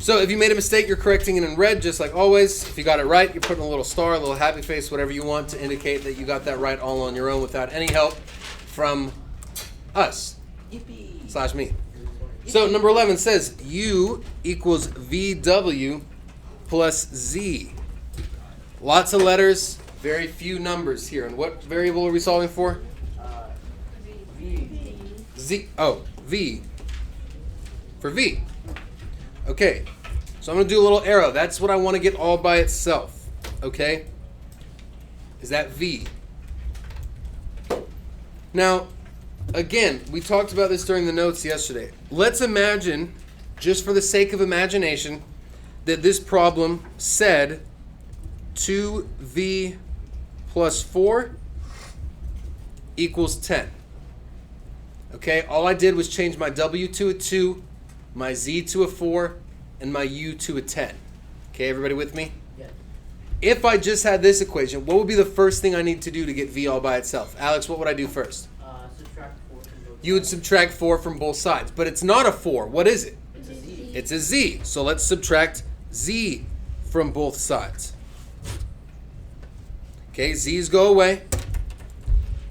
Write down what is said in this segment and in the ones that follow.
So if you made a mistake, you're correcting it in red, just like always. If you got it right, you're putting a little star, a little happy face, whatever you want to indicate that you got that right all on your own without any help from us / me. So number 11 says U equals VW plus Z. Lots of letters, very few numbers here. And what variable are we solving for? Z. Oh, V. For V. Okay. So I'm going to do a little arrow. That's what I want to get all by itself. Okay? Is that V? Now, again, we talked about this during the notes yesterday. Let's imagine, just for the sake of imagination, that this problem said 2V plus 4 equals 10. Okay, all I did was change my W to a 2, my Z to a 4, and my U to a 10. Okay, everybody with me? Yeah. If I just had this equation, what would be the first thing I need to do to get V all by itself? Alex, what would I do first? Subtract 4 from both You would subtract 4 from both sides, but it's not a 4. What is it? It's a Z. It's a Z. So let's subtract Z from both sides. Okay, Z's go away.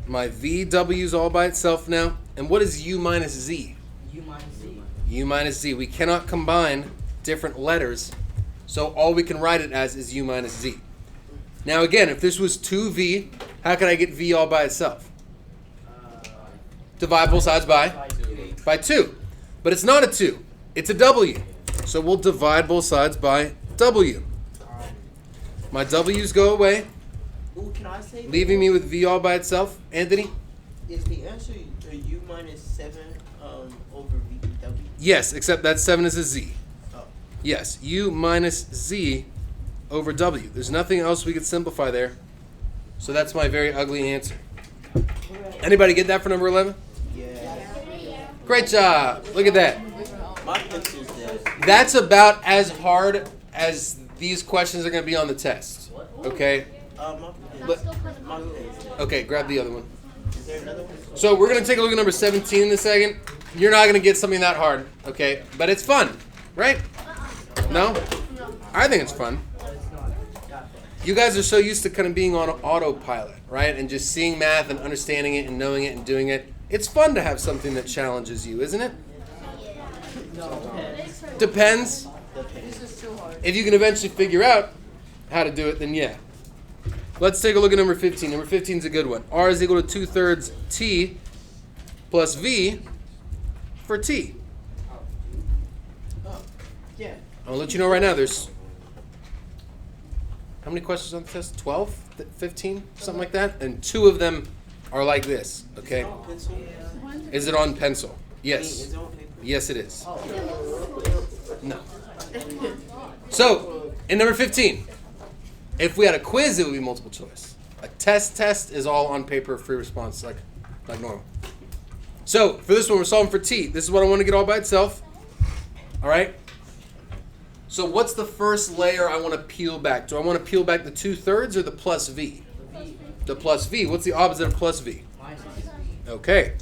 My VW's all by itself now. And what is U minus Z? U minus Z. U minus Z. We cannot combine different letters, so all we can write it as is U minus Z. Now again, if this was 2V, how can I get V all by itself? Divide both sides by 2. But it's not a 2. It's a W. So we'll divide both sides by W. My W's go away, Ooh, can I say leaving me with V all by itself. Anthony? Is the answer U minus 7 over VW? Yes, except that 7 is a Z. Oh. Yes, U minus Z over W. There's nothing else we could simplify there. So that's my very ugly answer. Anybody get that for number 11? Yeah. Great job. Look at that. My pencil's dead. That's about as hard as these questions are going to be on the test. Okay? My pen's dead. Okay, grab the other one. Is there another one? So we're going to take a look at number 17 in a second. You're not going to get something that hard, okay? But it's fun, right? No? I think it's fun. You guys are so used to kind of being on autopilot, right? And just seeing math and understanding it and knowing it and doing it. It's fun to have something that challenges you, isn't it? Depends. If you can eventually figure out how to do it, then yeah. Let's take a look at number 15. Number 15 is a good one. R is equal to 2/3 T plus V for T. Yeah. I'll let you know right now, there's how many questions on the test? 12? 15? Something like that? And 2 of them are like this, okay? Pencil? Is it on pencil? I mean, Yes. is it on paper? Yes, it is. No. So, in number 15, if we had a quiz, it would be multiple choice. A test is all on paper, free response, like normal. So, for this one, we're solving for T. This is what I want to get all by itself. All right? So, what's the first layer I want to peel back? Do I want to peel back the 2/3 or the plus V? The plus V. What's the opposite of plus V? Okay.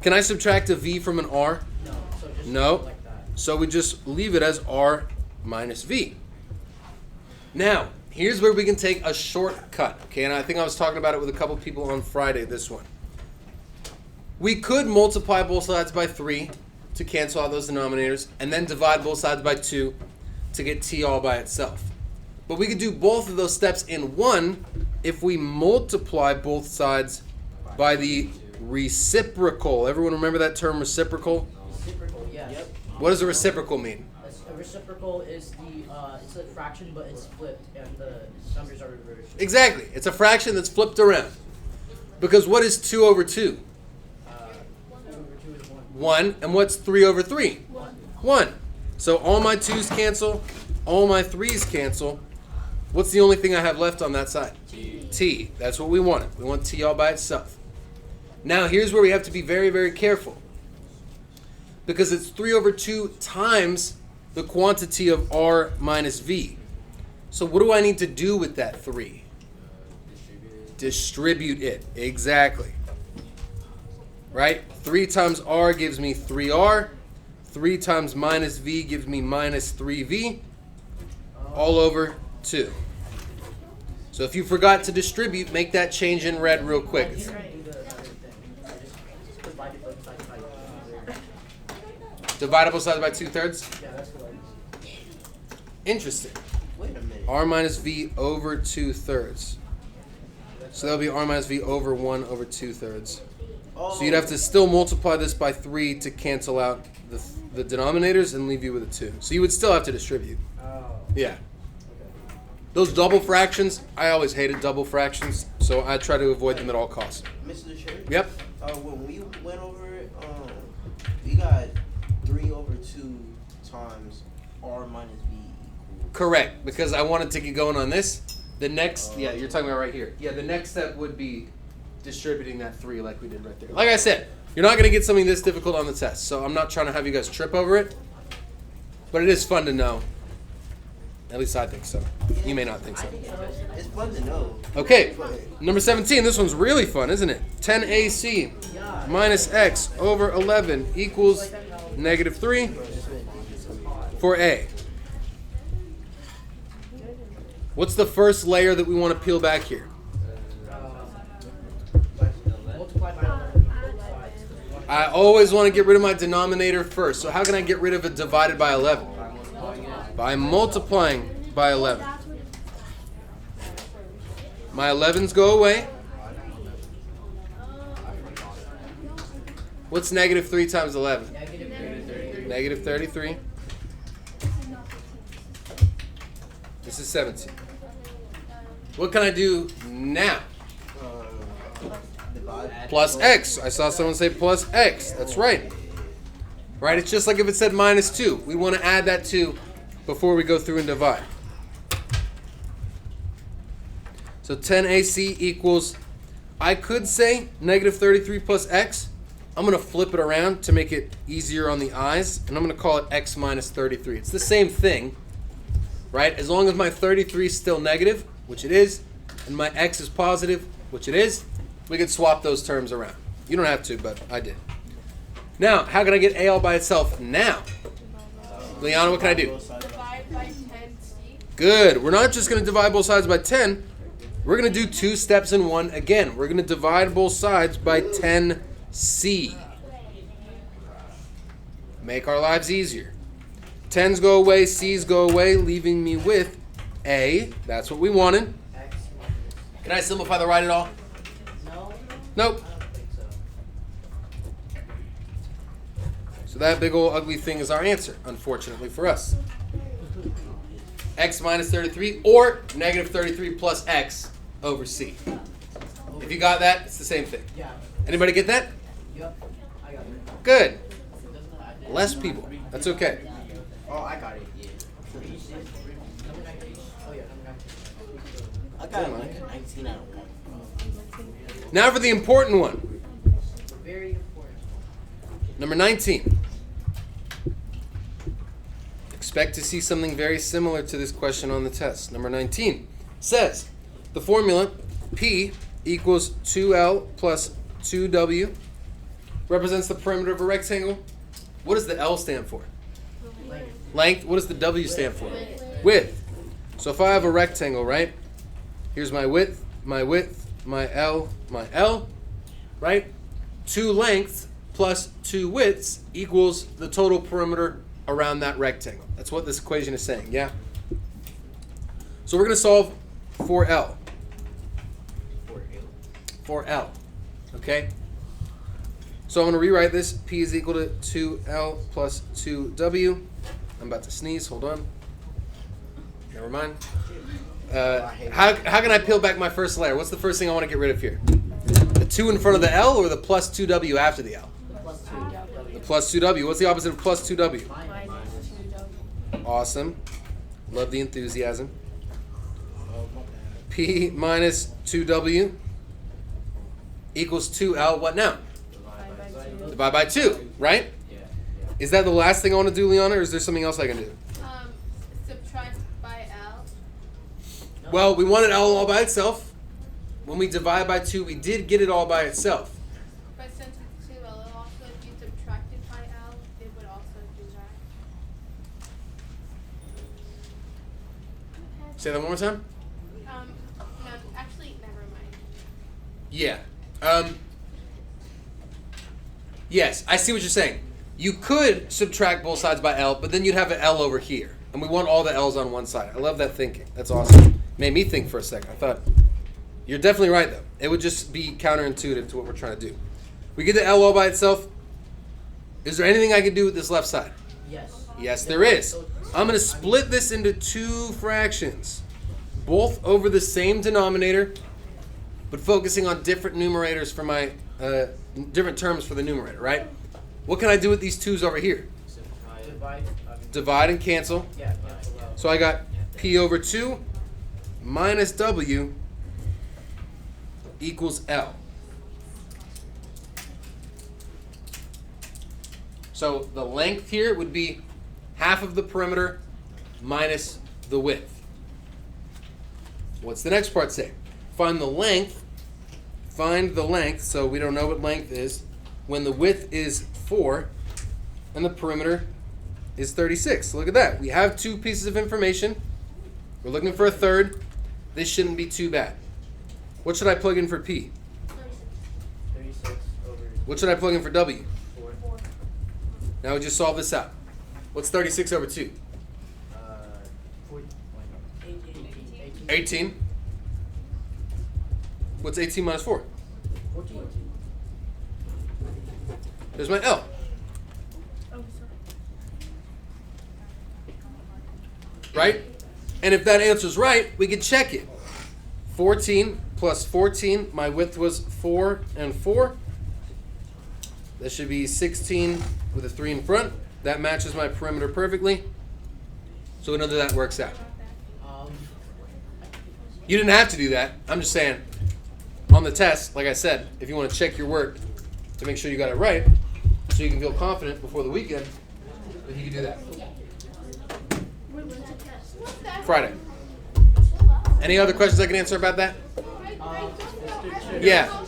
Can I subtract a V from an R? No. So we just leave it as R minus V. Now, here's where we can take a shortcut. Okay, and I think I was talking about it with a couple people on Friday, this one. We could multiply both sides by 3 to cancel out those denominators, and then divide both sides by 2 to get T all by itself. But we could do both of those steps in one if we multiply both sides by the reciprocal. Everyone remember that term, reciprocal? Reciprocal, yes. Yep. What does a reciprocal mean? A reciprocal is it's a fraction, but it's flipped, and the numbers are reversed. Exactly. It's a fraction that's flipped around. Because what is 2 over 2? 2 over 2 is 1. 1. And what's 3 over 3? 1. So all my 2's cancel, all my 3's cancel. What's the only thing I have left on that side? T. That's what we wanted. We want T all by itself. Now here's where we have to be very, very careful. Because it's 3 over 2 times the quantity of R minus V. So what do I need to do with that 3? Distribute it. Exactly. Right? 3 times R gives me 3R. 3 times minus v gives me minus 3v all over 2. So if you forgot to distribute, make that change in red real quick. Do the other thing. Just divide it both sides by 2. Divide both sides by 2/3. Yeah, that's what I Interesting. Wait a minute. R minus v over 2/3. So that'll be r minus v over 1 over 2/3. So you'd have to still multiply this by 3 to cancel out the denominators and leave you with a 2. So you would still have to distribute. Yeah. Those double fractions, I always hated double fractions, so I try to avoid them at all costs. Mr. Sherry? Yep. When we went over it, we got 3 over 2 times r minus v equals. Correct, because I wanted to get going on this. The next, yeah, you're talking about right here. Yeah, the next step would be distributing that 3 like we did right there. Like I said, you're not going to get something this difficult on the test, so I'm not trying to have you guys trip over it, but it is fun to know. At least I think so. You may not think so. It's fun to know. Okay, number 17. This one's really fun, isn't it? 10ac minus x over 11 equals negative 3 for a. What's the first layer that we want to peel back here? multiply by 11 both sides. I always want to get rid of my denominator first. So how can I get rid of it divided by 11? By multiplying by 11. My 11s go away. What's negative 3 times 11? Negative 33. This is 17. What can I do now? Divide. Plus x. I saw someone say plus x. That's right. Right? It's just like if it said minus 2. We want to add that 2 before we go through and divide. So 10ac equals, I could say negative 33 plus x. I'm going to flip it around to make it easier on the eyes, and I'm going to call it x minus 33. It's the same thing, right? As long as my 33 is still negative, which it is, and my x is positive, which it is, we could swap those terms around. You don't have to, but I did. Now, how can I get a all by itself now? Liana, what can I do? Divide by 10c. Good. We're not just going to divide both sides by 10. We're going to do 2 steps in one again. We're going to divide both sides by 10c. Make our lives easier. 10s go away, c's go away, leaving me with a. That's what we wanted. X Can I simplify the right at all? No, Nope. I don't think so. So that big old ugly thing is our answer, unfortunately for us. X minus 33 or negative 33 plus x over c. If you got that, it's the same thing. Yeah. Anybody get that? Yep. I got it. Good. Less people. That's okay. Oh, I got it. Yeah. Number 19. Oh yeah, number 19. I got it like a 19 out of 1. Now for the important one. Very important. Number 19. Expect to see something very similar to this question on the test. Number 19 says the formula P equals 2L plus 2W represents the perimeter of a rectangle. What does the L stand for? Length. What does the W stand for? Width. So if I have a rectangle, right? Here's my width, my L, right? 2 lengths plus 2 widths equals the total perimeter around that rectangle. That's what this equation is saying, yeah? So we're going to solve for L. For L, okay? So I'm going to rewrite this. P is equal to 2L plus 2W. I'm about to sneeze. Hold on. Never mind. How can I peel back my first layer? What's the first thing I want to get rid of here? The 2 in front of the L or the plus 2W after the L? Plus 2. The plus 2W. What's the opposite of plus 2W? Minus 2w. Awesome. Love the enthusiasm. P minus 2W equals 2L. What now? Divide by 2, right? Is that the last thing I want to do, Liana, or is there something else I can do? Subtract by L. Well, we wanted L all by itself. When we divide by 2, we did get it all by itself. But since it's 2L, also if you subtracted by L, it would also do Say that one more time. No, actually, never mind. Yeah. Yes, I see what you're saying. You could subtract both sides by L, but then you'd have an L over here. And we want all the L's on one side. I love that thinking. That's awesome. Made me think for a second. I thought, you're definitely right, though. It would just be counterintuitive to what we're trying to do. We get the L all by itself. Is there anything I can do with this left side? Yes. Yes, there is. I'm going to split this into two fractions, both over the same denominator, but focusing on different numerators for my, different terms for the numerator, right? What can I do with these twos over here? Divide and cancel. Yeah, cancel out. So I got P over 2 minus W equals L. So the length here would be half of the perimeter minus the width. What's the next part say? Find the length. Find the length, so we don't know what length is, when the width is 4 and the perimeter is 36. So look at that. We have two pieces of information. We're looking for a third. This shouldn't be too bad. What should I plug in for P? 36 over What should I plug in for W? 4. Now we just solve this out. What's 36 over 2? 18. What's 18 minus 4? 14. There's my L. Right? And if that answer's right, we can check it. 14 plus 14, my width was 4 and 4. That should be 16 with a 3 in front. That matches my perimeter perfectly. So we know that works out. You didn't have to do that. I'm just saying, on the test, like I said, if you want to check your work to make sure you got it right, so you can feel confident before the weekend, then you can do that. Friday. Any other questions I can answer about that? Yeah.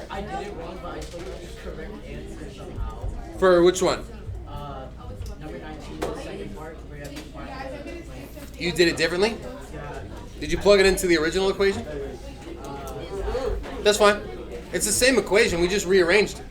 I did it wrong, but I still got the correct answer somehow. For which one? Number 19, the second part, where you have to find the length. You did it differently? Yeah. Did you plug it into the original equation? That's fine. It's the same equation. We just rearranged it.